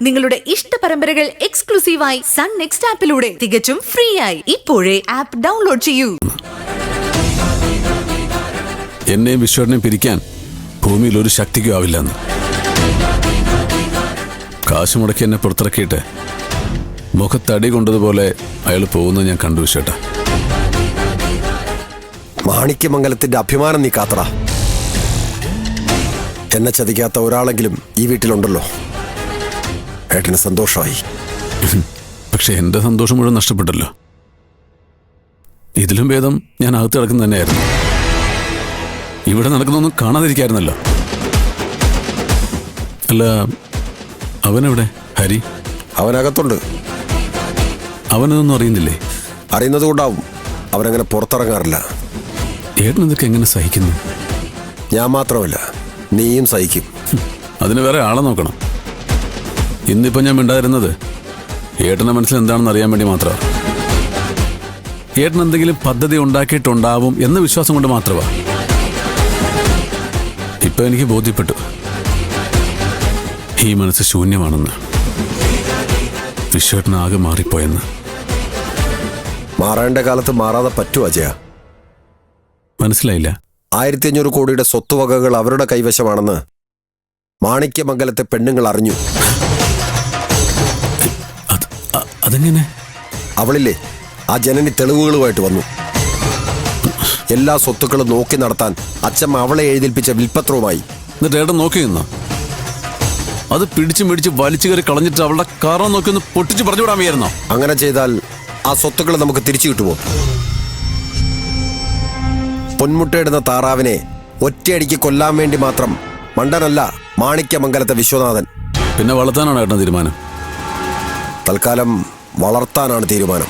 നിങ്ങളുടെ ഇഷ്ട പരമ്പരകൾ എക്സ്ക്ലൂസീവായി സൺ നെക്സ്റ്റ് ആപ്പിലൂടെ തികച്ചും ഫ്രീ ആയി ഇപ്പോഴേ ആപ്പ് ഡൗൺലോഡ് ചെയ്യൂ. എന്നെയും വിശ്വനെയും പിരിക്കാൻ ഭൂമിയിൽ ഒരു ശക്തിക്കും ആവില്ലെന്ന്. കാശ് മുടക്കി എന്നെ പുറത്തിറക്കിയിട്ട് മുഖത്തടി കൊണ്ടതുപോലെ അയാൾ പോകുന്നത് ഞാൻ കണ്ടു വിശ്വട്ട. മാണിക്യമംഗലത്തിന്റെ അഭിമാനം നീ കാത്തറ. എന്നെ ചതിക്കാത്ത ഒരാളെങ്കിലും ഈ വീട്ടിലുണ്ടല്ലോ. ഏട്ടന് സന്തോഷമായി. പക്ഷെ എന്റെ സന്തോഷം മുഴുവൻ നഷ്ടപ്പെട്ടല്ലോ. ഇതിലും ഭേദം ഞാൻ അകത്ത് കിടക്കുന്ന തന്നെയായിരുന്നു. ഇവിടെ നടക്കുന്നൊന്നും കാണാതിരിക്കായിരുന്നല്ലോ. അല്ല, അവനെവിടെ? ഹരി അവനകത്തുണ്ട്. അവനതൊന്നും അറിയുന്നില്ലേ? അറിയുന്നത് കൊണ്ടാവും അവനങ്ങനെ പുറത്തിറങ്ങാറില്ല. ഏട്ടനിതൊക്കെ എങ്ങനെ സഹിക്കുന്നു? ഞാൻ മാത്രമല്ല, നീയും സഹിക്കും. അതിന് വേറെ ആളെ നോക്കണം. ഇന്നിപ്പോൾ ഞാൻ മിണ്ടാതിരുന്നത് ഏട്ടൻ്റെ മനസ്സിൽ എന്താണെന്ന് അറിയാൻ വേണ്ടി മാത്രമാണ്. ഏട്ടൻ എന്തെങ്കിലും പദ്ധതി ഉണ്ടാക്കിയിട്ടുണ്ടാവും എന്ന വിശ്വാസം കൊണ്ട് മാത്രമാണ്. ഇപ്പൊ എനിക്ക് ബോധ്യപ്പെട്ടു ഈ മനസ്സ് ശൂന്യമാണെന്ന്. വിശ്വേട്ടനാകെ മാറിപ്പോയെന്ന്. മാറേണ്ട കാലത്ത് മാറാതെ പറ്റുമോ അജയ? മനസ്സിലായില്ല. 1500 കോടിയുടെ സ്വത്തുവകകൾ അവരുടെ കൈവശമാണെന്ന് മാണിക്യമംഗലത്തെ പെണ്ണുങ്ങൾ അറിഞ്ഞു. അതെങ്ങനെ? അവളില്ലേ, ആ ജനനി തെളിവുകളുമായിട്ട് വന്നു. എല്ലാ സ്വത്തുക്കളും നോക്കി നടത്താൻ അച്ഛമ്മ അവളെ എഴുതിൽപ്പിച്ച വിൽപ്പത്രവുമായി. എന്നിട്ട് ഏട്ടൻ നോക്കി നിന്നോ? അത് പിടിച്ച് വലിച്ചു കയറി കളഞ്ഞിട്ട് അവളുടെ കാറോ നോക്കി ഒന്ന് പൊട്ടിച്ച് പറഞ്ഞു വിടാൻ വയ്യായിരുന്നോ? അങ്ങനെ ചെയ്താൽ ആ സ്വത്തുക്കൾ നമുക്ക് തിരിച്ചു കിട്ടുമോ? പൊന്മുട്ടയിടുന്ന താറാവിനെ ഒറ്റയടിക്ക് കൊല്ലാൻ വേണ്ടി മാത്രം മണ്ടനല്ല മാണിക്യമംഗലത്തെ വിശ്വനാഥൻ. പിന്നെ വളർത്താനാണ് ഏട്ടൻ തീരുമാനം? തൽക്കാലം വളർത്താനാണ് തീരുമാനം.